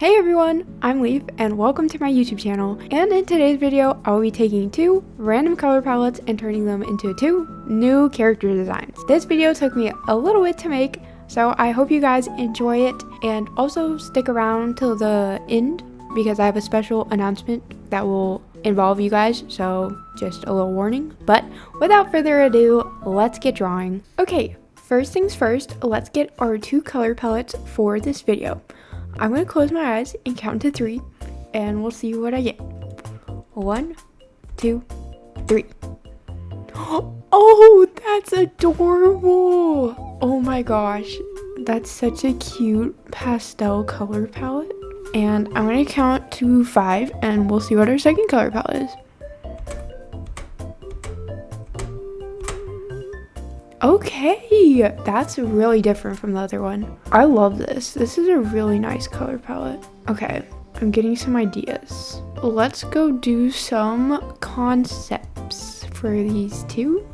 Hey everyone, I'm Leaf and welcome to my YouTube channel, and in today's video I will be taking two random color palettes and turning them into two new character designs. This video took me a little bit to make, so I hope you guys enjoy it and also stick around till the end because I have a special announcement that will involve you guys, so just a little warning. But without further ado, let's get drawing. Okay, first things first, let's get our two color palettes for this video. I'm going to close my eyes and count to 3, and we'll see what I get. 1, 2, 3. Oh, that's adorable! Oh my gosh, that's such a cute pastel color palette. And I'm going to count to 5, and we'll see what our second color palette is. Okay, that's really different from the other one. I love this. This is a really nice color palette. Okay, I'm getting some ideas. Let's go do some concepts for these two.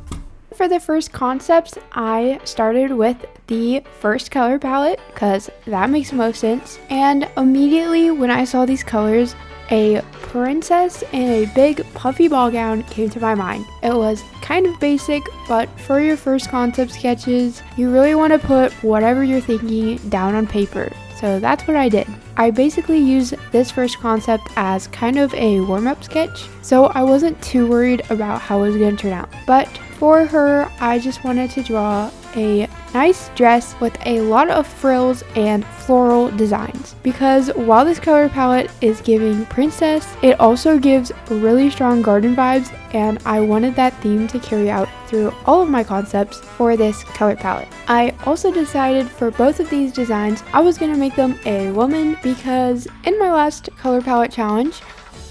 For the first concepts, I started with the first color palette because that makes the most sense. And immediately when I saw these colors, a princess in a big puffy ball gown came to my mind. It was kind of basic, but for your first concept sketches, you really want to put whatever you're thinking down on paper. So that's what I did. I basically used this first concept as kind of a warm-up sketch, so I wasn't too worried about how it was going to turn out. But for her, I just wanted to draw a nice dress with a lot of frills and floral designs, because while this color palette is giving princess, it also gives really strong garden vibes, and I wanted that theme to carry out through all of my concepts for this color palette. I also decided for both of these designs I was going to make them a woman, because in my last color palette challenge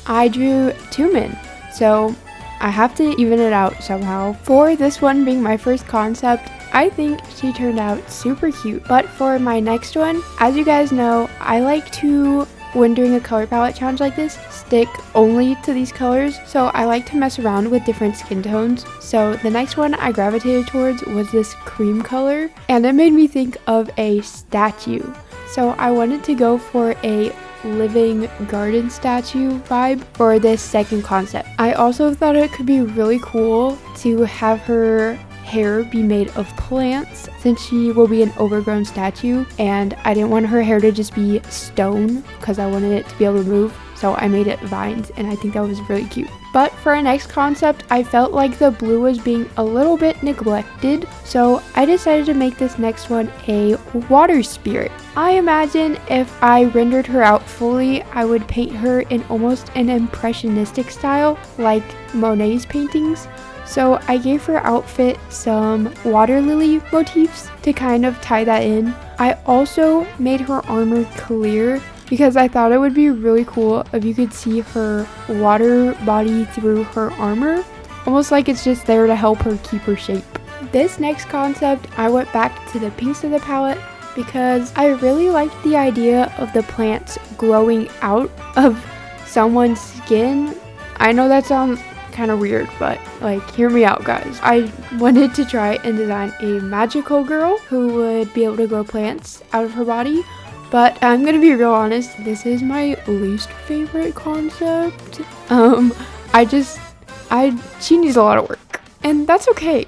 I drew 2 men, so I have to even it out somehow. For this one being my first concept, I think she turned out super cute. But for my next one, as you guys know, I like to, when doing a color palette challenge like this, stick only to these colors. So I like to mess around with different skin tones. So the next one I gravitated towards was this cream color, and it made me think of a statue. So I wanted to go for a living garden statue vibe for this second concept. I also thought it could be really cool to have her hair be made of plants, since she will be an overgrown statue, and I didn't want her hair to just be stone because I wanted it to be able to move, so I made it vines, and I think that was really cute. But for our next concept, I felt like the blue was being a little bit neglected, so I decided to make this next one a water spirit. I imagine if I rendered her out fully, I would paint her in almost an impressionistic style, like Monet's paintings. So I gave her outfit some water lily motifs to kind of tie that in. I also made her armor clear because I thought it would be really cool if you could see her water body through her armor, almost like it's just there to help her keep her shape. This next concept, I went back to the pinks of the palette because I really liked the idea of the plants growing out of someone's skin. I know that sounds kind of weird, but like, hear me out guys. I wanted to try and design a magical girl who would be able to grow plants out of her body, but I'm gonna be real honest, this is my least favorite concept. She needs a lot of work, and that's okay.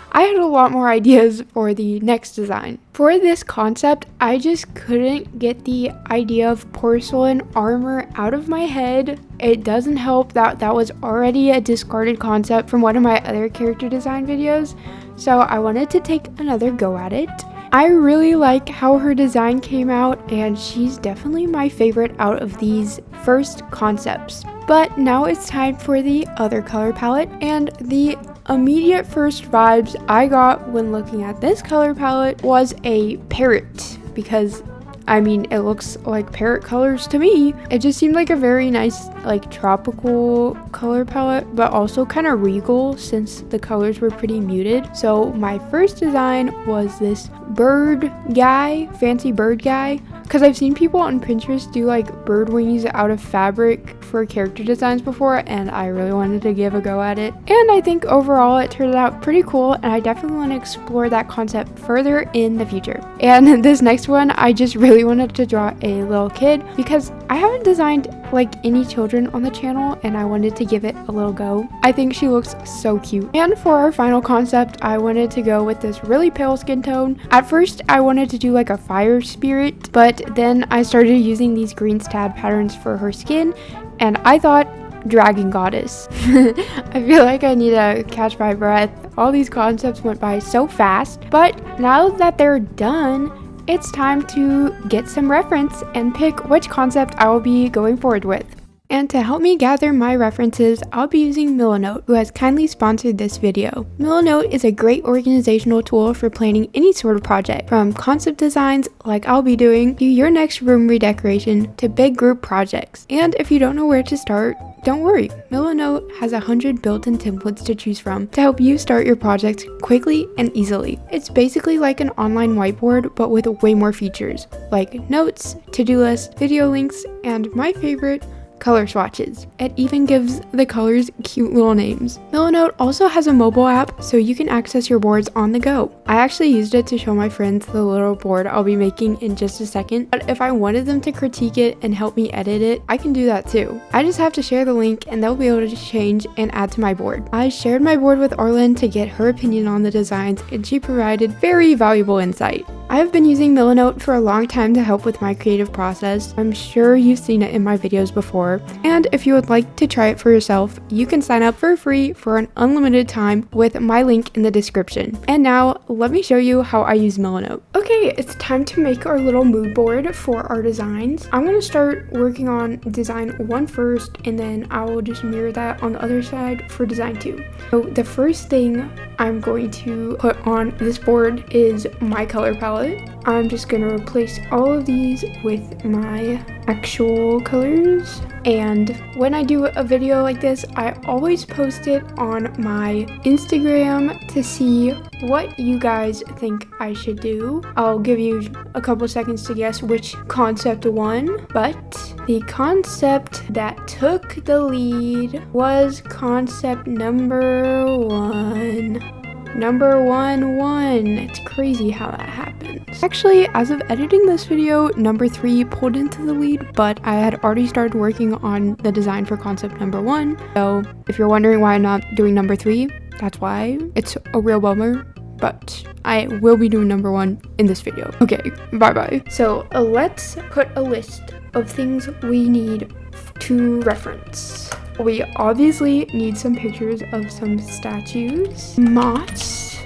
I had a lot more ideas for the next design. For this concept, I just couldn't get the idea of porcelain armor out of my head. It doesn't help that that was already a discarded concept from one of my other character design videos, so I wanted to take another go at it. I really like how her design came out, and she's definitely my favorite out of these first concepts. But now it's time for the other color palette, and the immediate first vibes I got when looking at this color palette was a parrot, because I mean, it looks like parrot colors to me. It just seemed like a very nice, like, tropical color palette, but also kind of regal since the colors were pretty muted. So my first design was this bird guy, fancy bird guy, because I've seen people on Pinterest do like bird wings out of fabric for character designs before, and I really wanted to give a go at it. And I think overall it turned out pretty cool, and I definitely want to explore that concept further in the future. And this next one, I just really wanted to draw a little kid because I haven't designed like any children on the channel and I wanted to give it a little go. I think she looks so cute. And for our final concept, I wanted to go with this really pale skin tone. At first, I wanted to do like a fire spirit, but then I started using these green stab patterns for her skin and I thought dragon goddess. I feel like I need to catch my breath. All these concepts went by so fast, but now that they're done, it's time to get some reference and pick which concept I will be going forward with. And to help me gather my references, I'll be using Milanote, who has kindly sponsored this video. Milanote is a great organizational tool for planning any sort of project, from concept designs, like I'll be doing, to your next room redecoration, to big group projects. And if you don't know where to start, don't worry, Milanote has 100 built-in templates to choose from to help you start your project quickly and easily. It's basically like an online whiteboard, but with way more features, like notes, to-do lists, video links, and my favorite, color swatches. It even gives the colors cute little names. Milanote also has a mobile app so you can access your boards on the go. I actually used it to show my friends the little board I'll be making in just a second, but if I wanted them to critique it and help me edit it, I can do that too. I just have to share the link and they'll be able to change and add to my board. I shared my board with Arlen to get her opinion on the designs and she provided very valuable insight. I have been using Milanote for a long time to help with my creative process. I'm sure you've seen it in my videos before, and if you would like to try it for yourself, you can sign up for free for an unlimited time with my link in the description. And now, let me show you how I use Milanote. Okay, it's time to make our little mood board for our designs. I'm going to start working on design 1 first, and then I will just mirror that on the other side for design 2. So the first thing I'm going to put on this board is my color palette. I'm just going to replace all of these with my actual colors. And when I do a video like this, I always post it on my Instagram to see what you guys think I should do. I'll give you a couple seconds to guess which concept won, but the concept that took the lead was concept number 1. Number 1. It's crazy how that happens. Actually, as of editing this video, number 3 pulled into the lead, but I had already started working on the design for concept number 1. So if you're wondering why I'm not doing number 3, that's why. It's a real bummer, but I will be doing number 1 in this video. Okay, bye-bye. So let's put a list of things we need to reference. We obviously need some pictures of some statues, moss,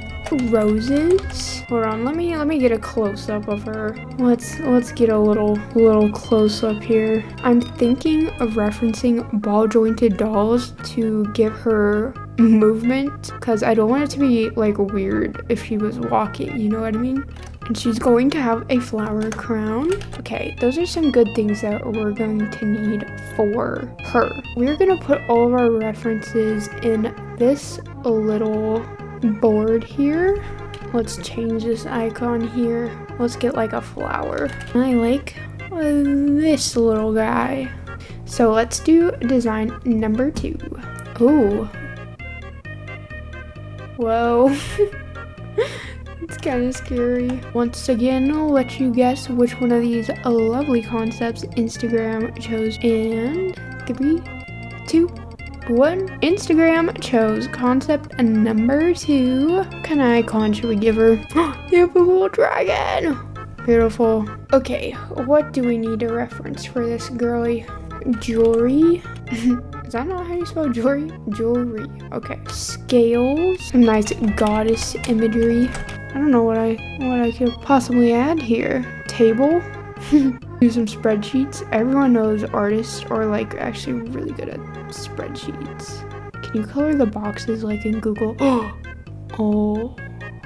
roses. Hold on, let me get a close-up of her. Let's get a little close-up here. I'm thinking of referencing ball-jointed dolls to give her movement, because I don't want it to be like weird if she was walking, you know what I mean? And she's going to have a flower crown. Okay, those are some good things that we're going to need for her. We're gonna put all of our references in this little board here. Let's change this icon here. Let's get like a flower. I like this little guy. So let's do design number 2. Ooh. Whoa. It's kind of scary. Once again, I'll let you guess which one of these lovely concepts Instagram chose. And 3, 2, 1. Instagram chose concept number 2. What kind of icon should we give her? You have a little dragon. Beautiful. Okay, what do we need to reference for this girly? Jewelry. Is that not how you spell jewelry? Jewelry. Okay. Scales. Some nice goddess imagery. I don't know what I could possibly add here. Table. Do some spreadsheets. Everyone knows artists are like actually really good at spreadsheets. Can you color the boxes like in Google? Oh,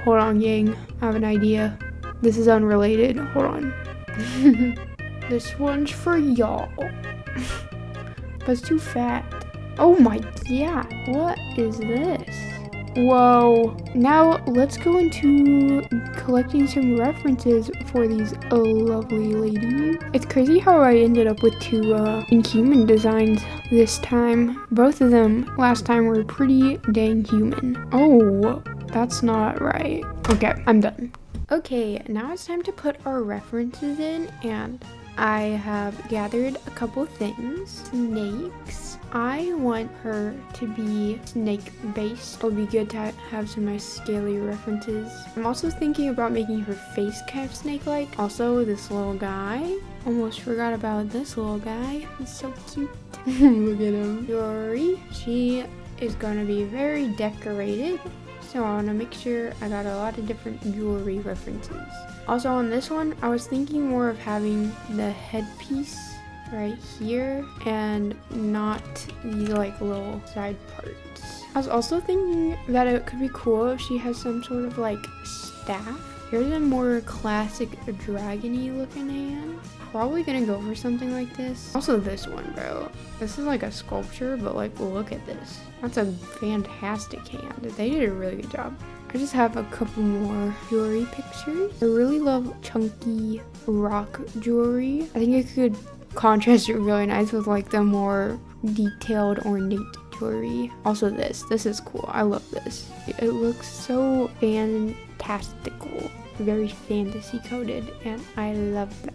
hold on, gang. I have an idea. This is unrelated. Hold on. This one's for y'all. But it's too fat. Oh my god, what is this? Whoa. Now let's go into collecting some references for these lovely ladies. It's crazy how I ended up with 2 inhuman designs this time. Both of them last time were pretty dang human. Oh, that's not right. Okay, I'm done. Okay, now it's time to put our references in, and I have gathered a couple things. Snakes. I want her to be snake based. It'll be good to have some nice scaly references. I'm also thinking about making her face kind of snake like. Also this little guy. Almost forgot about this little guy. He's so cute. Look at him. Yuri. She is going to be very decorated. So I want to make sure I got a lot of different jewelry references. Also on this one, I was thinking more of having the headpiece right here and not the like little side parts. I was also thinking that it could be cool if she has some sort of like staff. Here's a more classic dragony looking hand. Probably gonna go for something like this. Also this one, bro. This is like a sculpture, but like look at this. That's a fantastic hand. They did a really good job. I just have a couple more jewelry pictures. I really love chunky rock jewelry. I think it could contrast really nice with like the more detailed ornate jewelry. Also this is cool. I love this. It looks so fantastical, very fantasy coded, and I love that.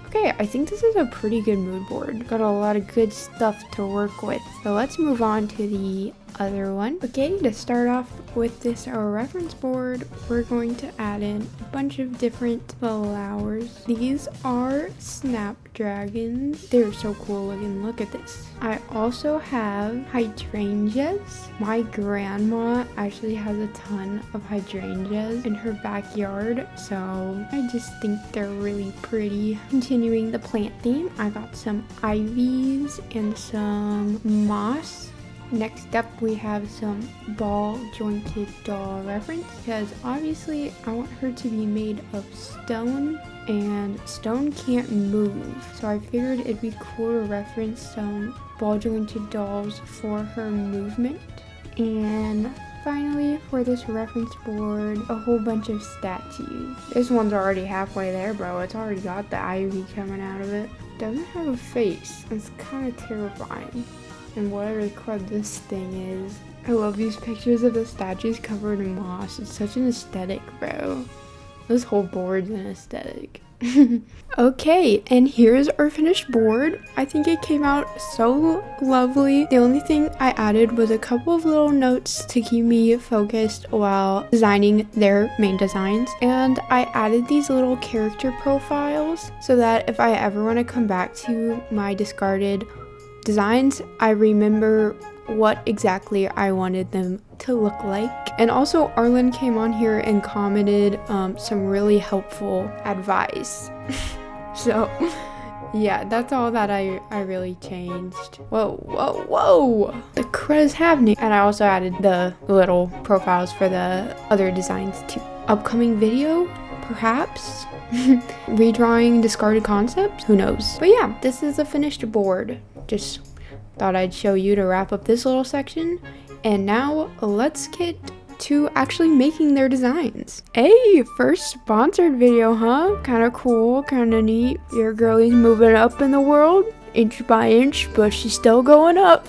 Okay, I think this is a pretty good mood board. Got a lot of good stuff to work with. So let's move on to the other one. Okay, to start off with this reference board, we're going to add in a bunch of different flowers. These are snapdragons. They're so cool looking. Look at this. I also have hydrangeas. My grandma actually has a ton of hydrangeas in her backyard, so I just think they're really pretty. Continuing the plant theme, I got some ivies and some moss. Next up, we have some ball jointed doll reference, because obviously I want her to be made of stone, and stone can't move. So I figured it'd be cool to reference some ball jointed dolls for her movement. And finally, for this reference board, a whole bunch of statues. This one's already halfway there, bro. It's already got the ivy coming out of it. Doesn't have a face. It's kind of terrifying. And whatever crud this thing is. I love these pictures of the statues covered in moss. It's such an aesthetic, bro. This whole board's an aesthetic. Okay, and here's our finished board. I think it came out so lovely. The only thing I added was a couple of little notes to keep me focused while designing their main designs. And I added these little character profiles so that if I ever want to come back to my discarded designs, I remember what exactly I wanted them to look like. And also Arlen came on here and commented some really helpful advice. So yeah, that's all that I really changed. Whoa, the crud is happening. And I also added the little profiles for the other designs too. Upcoming video, perhaps. Redrawing discarded concepts, who knows. But yeah, this is a finished board. Just thought I'd show you to wrap up this little section. And now let's get to actually making their designs. Hey, first sponsored video, huh? Kind of cool, kind of neat. Your girlie's moving up in the world, inch by inch, but she's still going up.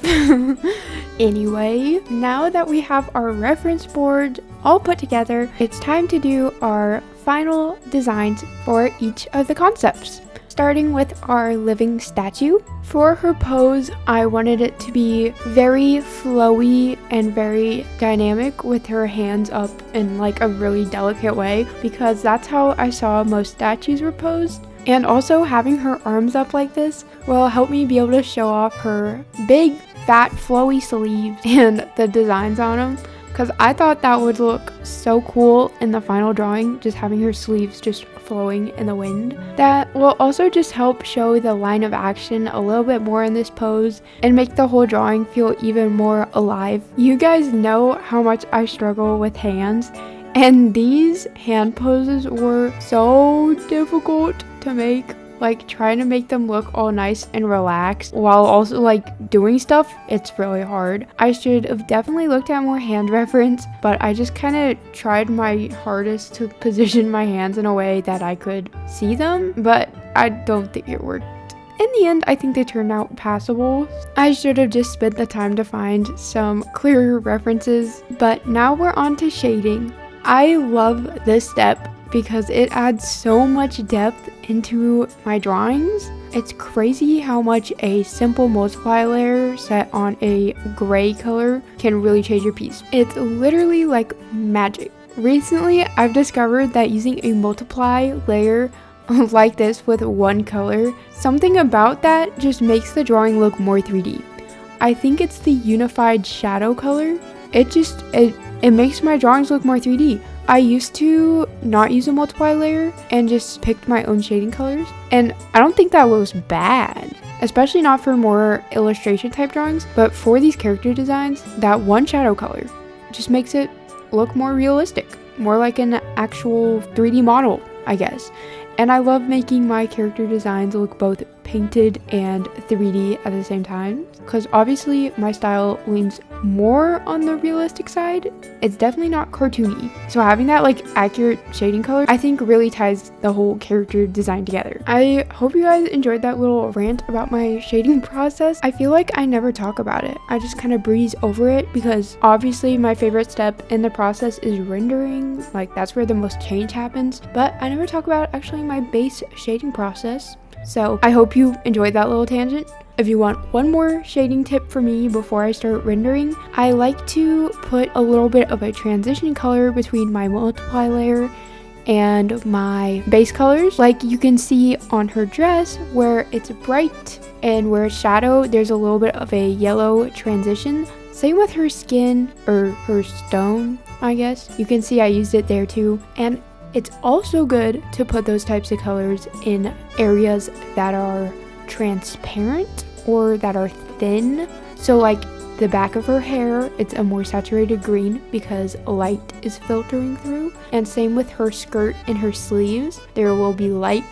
Anyway, now that we have our reference board all put together, it's time to do our final designs for each of the concepts. Starting with our living statue. For her pose, I wanted it to be very flowy and very dynamic with her hands up in like a really delicate way, because that's how I saw most statues were posed. And also having her arms up like this will help me be able to show off her big, fat, flowy sleeves and the designs on them. Because I thought that would look so cool in the final drawing, just having her sleeves just flowing in the wind. That will also just help show the line of action a little bit more in this pose and make the whole drawing feel even more alive. You guys know how much I struggle with hands, and these hand poses were so difficult to make. Like trying to make them look all nice and relaxed while also like doing stuff, it's really hard. I should have definitely looked at more hand reference, but I just kind of tried my hardest to position my hands in a way that I could see them, but I don't think it worked. In the end, I think they turned out passable. I should have just spent the time to find some clearer references, but now we're on to shading. I love this step because it adds so much depth into my drawings. It's crazy how much a simple multiply layer set on a gray color can really change your piece. It's literally like magic. Recently, I've discovered that using a multiply layer like this with one color, something about that just makes the drawing look more 3D. I think it's the unified shadow color. It makes my drawings look more 3D. I used to not use a multiply layer and just picked my own shading colors, and I don't think that looks bad, especially not for more illustration type drawings, but for these character designs, that one shadow color just makes it look more realistic, more like an actual 3D model, I guess. And I love making my character designs look both painted and 3D at the same time, because obviously my style leans more on the realistic side. It's definitely not cartoony, so having that like accurate shading color I think really ties the whole character design together. I hope you guys enjoyed that little rant about my shading process. I feel like I never talk about it. I just kind of breeze over it because obviously my favorite step in the process is rendering. Like, that's where the most change happens, but I never talk about actually my base shading process. So I hope you enjoyed that little tangent. If you want one more shading tip from me before I start rendering, I like to put a little bit of a transition color between my multiply layer and my base colors. Like you can see on her dress where it's bright and where it's shadow, there's a little bit of a yellow transition. Same with her skin, or her stone, I guess. You can see I used it there too. And it's also good to put those types of colors in areas that are transparent or that are thin. So like the back of her hair, it's a more saturated green because light is filtering through. And same with her skirt and her sleeves, there will be light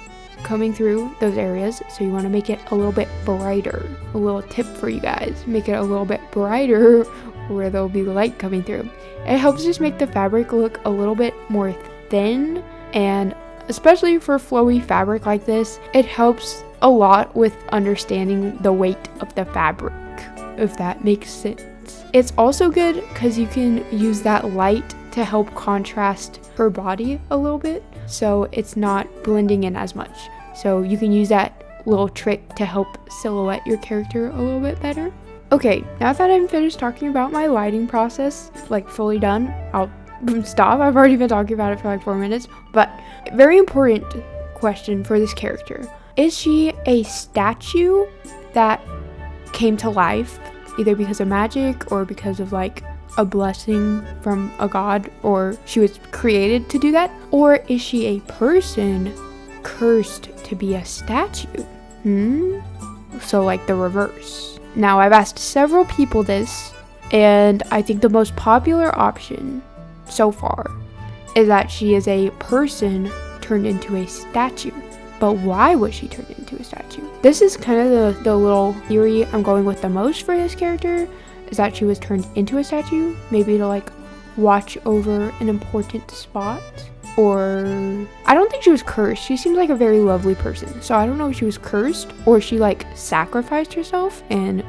coming through those areas, so you want to make it a little bit brighter. A little tip for you guys, make it a little bit brighter where there'll be light coming through. It helps just make the fabric look a little bit more thin, and especially for flowy fabric like this, it helps a lot with understanding the weight of the fabric, if that makes sense. It's also good because you can use that light to help contrast her body a little bit, so it's not blending in as much. So you can use that little trick to help silhouette your character a little bit better. Okay, now that I'm finished talking about my lighting process, like fully done, I'll stop. I've already been talking about it for like 4 minutes, but very important question for this character. Is she a statue that came to life either because of magic or because of like a blessing from a god, or she was created to do that? Or is she a person cursed to be a statue? So like the reverse. Now, I've asked several people this, and I think the most popular option so far is that she is a person turned into a statue. But why was she turned into a statue? This is kind of the little theory I'm going with the most for this character, is that she was turned into a statue, maybe to like watch over an important spot. Or I don't think she was cursed. She seems like a very lovely person, so I don't know if she was cursed or she like sacrificed herself and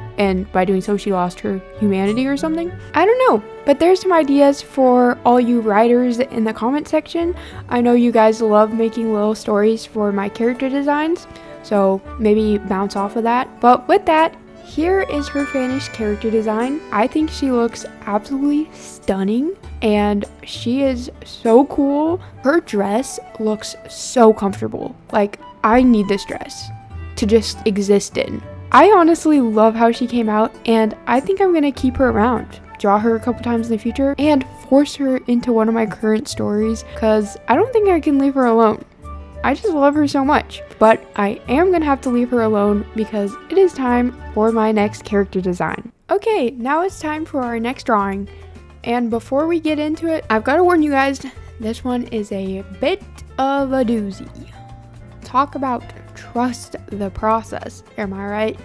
by doing so she lost her humanity or something. I don't know, but there's some ideas for all you writers in the comment section. I know you guys love making little stories for my character designs, so maybe bounce off of that. But with that, here is her finished character design. I think she looks absolutely stunning and she is so cool. Her dress looks so comfortable. Like, I need this dress to just exist in. I honestly love how she came out, and I think I'm gonna keep her around, draw her a couple times in the future, and force her into one of my current stories, because I don't think I can leave her alone. I just love her so much, but I am gonna have to leave her alone because it is time for my next character design. Okay, now it's time for our next drawing, and before we get into it, I've got to warn you guys, this one is a bit of a doozy. Talk about trust the process, am I right?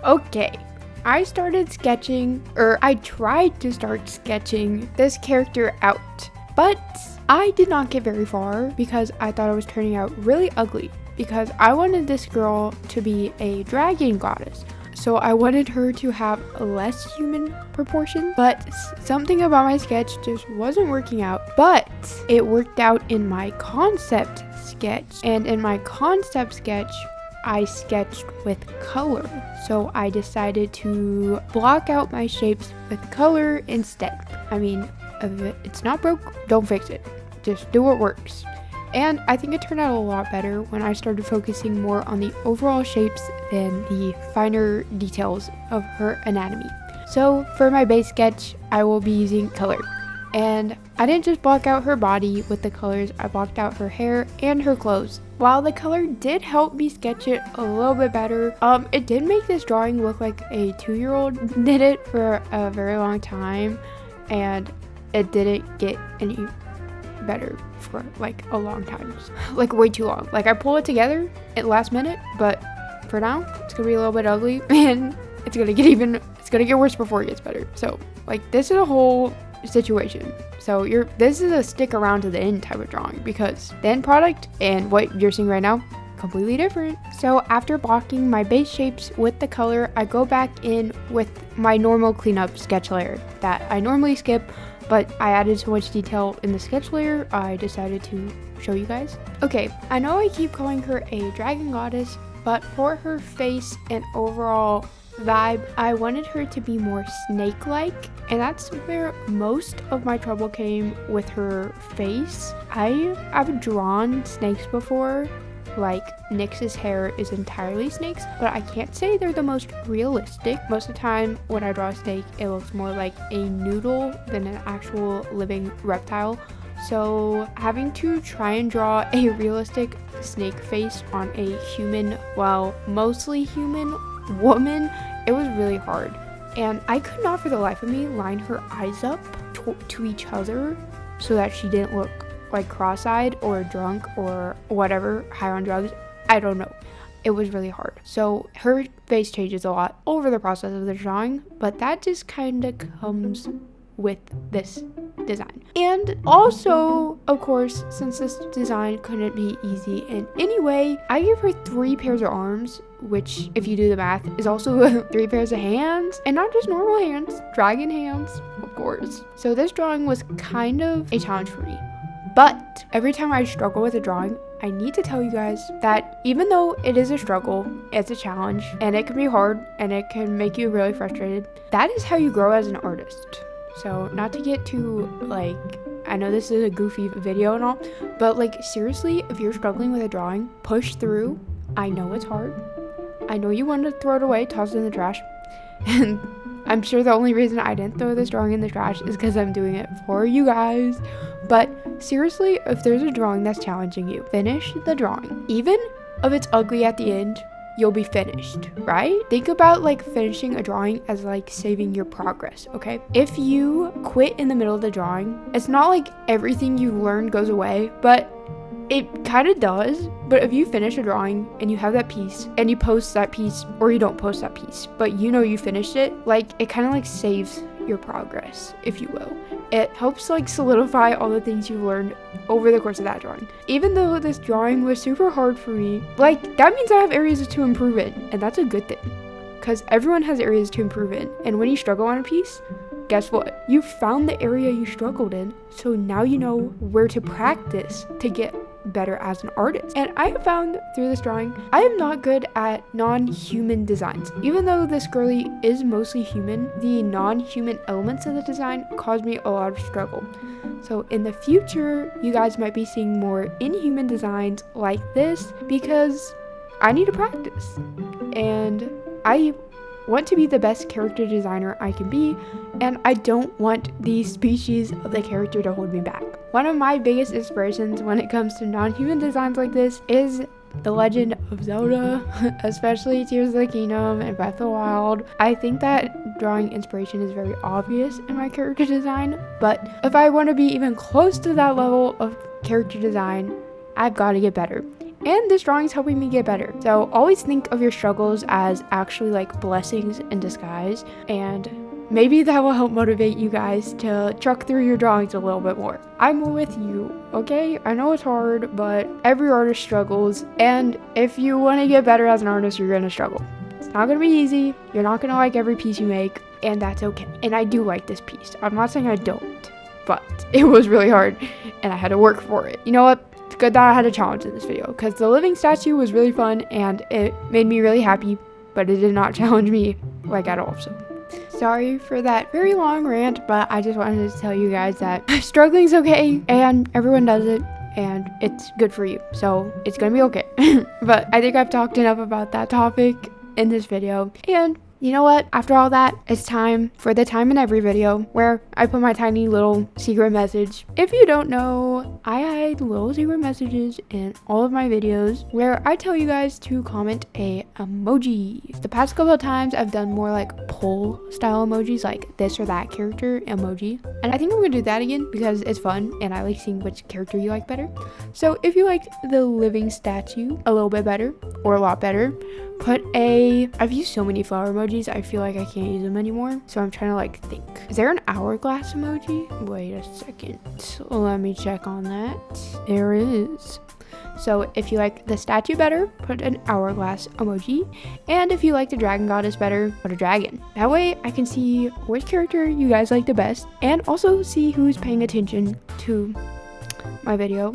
Okay, I started sketching, or I tried to start sketching this character out, but I did not get very far because I thought it was turning out really ugly, because I wanted this girl to be a dragon goddess. So I wanted her to have a less human proportion, but something about my sketch just wasn't working out. But it worked out in my concept sketch. And in my concept sketch, I sketched with color. So I decided to block out my shapes with color instead. I mean, if it's not broke, don't fix it. Just do what works. And I think it turned out a lot better when I started focusing more on the overall shapes than the finer details of her anatomy. So for my base sketch, I will be using color. And I didn't just block out her body with the colors, I blocked out her hair and her clothes. While the color did help me sketch it a little bit better, it did make this drawing look like a 2-year-old did it for a very long time, and it didn't get any better for like a long time, like way too long. Like I pull it together at last minute, but for now it's gonna be a little bit ugly, and it's gonna get worse before it gets better. So like this is a whole situation. So this is a stick around to the end type of drawing, because the end product and what you're seeing right now, completely different. So after blocking my base shapes with the color, I go back in with my normal cleanup sketch layer that I normally skip, but I added so much detail in the sketch layer, I decided to show you guys. Okay, I know I keep calling her a dragon goddess, but for her face and overall vibe, I wanted her to be more snake-like, and that's where most of my trouble came with her face. I've drawn snakes before, like Nyx's hair is entirely snakes, but I can't say they're the most realistic. Most of the time when I draw a snake, it looks more like a noodle than an actual living reptile. So having to try and draw a realistic snake face on a human, well, mostly human woman, it was really hard. And I could not for the life of me line her eyes up to each other so that she didn't look like cross-eyed or drunk or whatever, high on drugs. I don't know. It was really hard. So her face changes a lot over the process of the drawing, but that just kind of comes with this design. And also, of course, since this design couldn't be easy in any way, I gave her 3 pairs of arms, which, if you do the math, is also 3 pairs of hands, and not just normal hands, dragon hands, of course. So this drawing was kind of a challenge for me. But every time I struggle with a drawing, I need to tell you guys that even though it is a struggle, it's a challenge, and it can be hard, and it can make you really frustrated, that is how you grow as an artist. So not to get too, like, I know this is a goofy video and all, but like seriously, if you're struggling with a drawing, push through. I know it's hard. I know you want to throw it away, toss it in the trash. And I'm sure the only reason I didn't throw this drawing in the trash is because I'm doing it for you guys. But seriously, if there's a drawing that's challenging you, finish the drawing. Even if it's ugly at the end, you'll be finished, right? Think about like finishing a drawing as like saving your progress, okay? If you quit in the middle of the drawing, it's not like everything you learned goes away, but it kind of does. But if you finish a drawing and you have that piece and you post that piece, or you don't post that piece, but you know you finished it, like it kind of like saves your progress, if you will. It helps like solidify all the things you learned over the course of that drawing. Even though this drawing was super hard for me, like that means I have areas to improve in, and that's a good thing, because everyone has areas to improve in. And when you struggle on a piece, guess what? You found the area you struggled in, so now you know where to practice to get better as an artist. And I have found through this drawing, I am not good at non-human designs. Even though this girly is mostly human, the non-human elements of the design caused me a lot of struggle. So in the future, you guys might be seeing more inhuman designs like this, because I need to practice. And I want to be the best character designer I can be, and I don't want the species of the character to hold me back. One of my biggest inspirations when it comes to non-human designs like this is The Legend of Zelda, especially Tears of the Kingdom and Breath of the Wild. I think that drawing inspiration is very obvious in my character design, but if I want to be even close to that level of character design, I've got to get better. And this drawing is helping me get better. So always think of your struggles as actually like blessings in disguise, and maybe that will help motivate you guys to truck through your drawings a little bit more. I'm with you, okay? I know it's hard, but every artist struggles, and if you want to get better as an artist, you're going to struggle. It's not going to be easy. You're not going to like every piece you make, and that's okay. And I do like this piece. I'm not saying I don't. but it was really hard and I had to work for it. You know what? It's good that I had a challenge in this video because the living statue was really fun and it made me really happy, but it did not challenge me like at all. So sorry for that very long rant, but I just wanted to tell you guys that struggling's okay and everyone does it and it's good for you. So it's gonna be okay. But I think I've talked enough about that topic in this video. And you know what? After all that, it's time for the time in every video where I put my tiny little secret message. If you don't know, I hide little secret messages in all of my videos where I tell you guys to comment a emoji. The past couple of times I've done more like poll style emojis, like this or that character emoji. And I think I'm gonna do that again because it's fun and I like seeing which character you like better. So if you liked the living statue a little bit better or a lot better, I've used so many flower emojis, I feel like I can't use them anymore. So I'm trying to like think. Is there an hourglass emoji? Wait a second. Let me check on that. There is. So if you like the statue better, put an hourglass emoji. And if you like the dragon goddess better, put a dragon. That way I can see which character you guys like the best and also see who's paying attention to my video,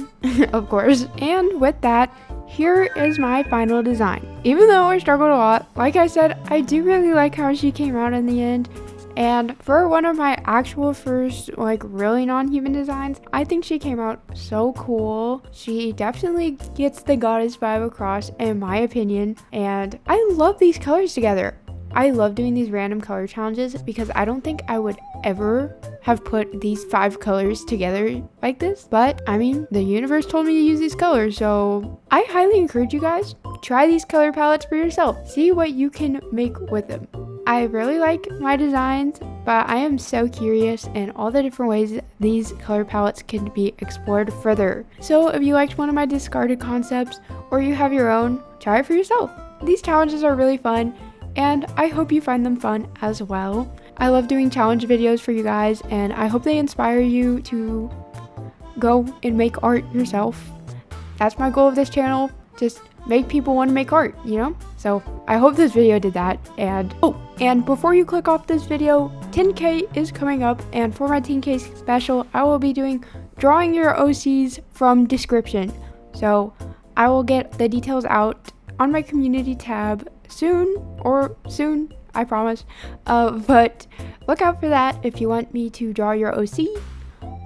of course. And with that, here is my final design. Even though I struggled a lot, like I said, I do really like how she came out in the end. And for one of my actual first like really non-human designs, I think she came out so cool. She definitely gets the goddess vibe across in my opinion. And I love these colors together. I love doing these random color challenges because I don't think I would ever have put these 5 colors together like this. But I mean, the universe told me to use these colors, so I highly encourage you guys, try these color palettes for yourself. See what you can make with them. I really like my designs, but I am so curious in all the different ways these color palettes can be explored further. So if you liked one of my discarded concepts or you have your own, try it for yourself. These challenges are really fun and I hope you find them fun as well. I love doing challenge videos for you guys and I hope they inspire you to go and make art yourself. That's my goal of this channel, just make people want to make art, you know? So I hope this video did that. And and before you click off this video, 10K is coming up, and for my 10K special, I will be doing drawing your OCs from description. So I will get the details out on my community tab soon, I promise. But look out for that. If you want me to draw your OC,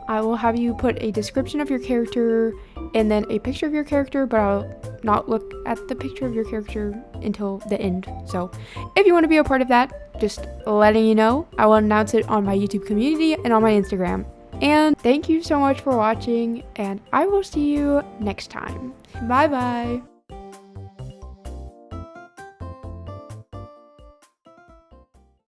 I will have you put a description of your character and then a picture of your character, but I'll not look at the picture of your character until the end. So if you want to be a part of that, just letting you know, I will announce it on my YouTube community and on my Instagram. And thank you so much for watching, and I will see you next time. Bye bye.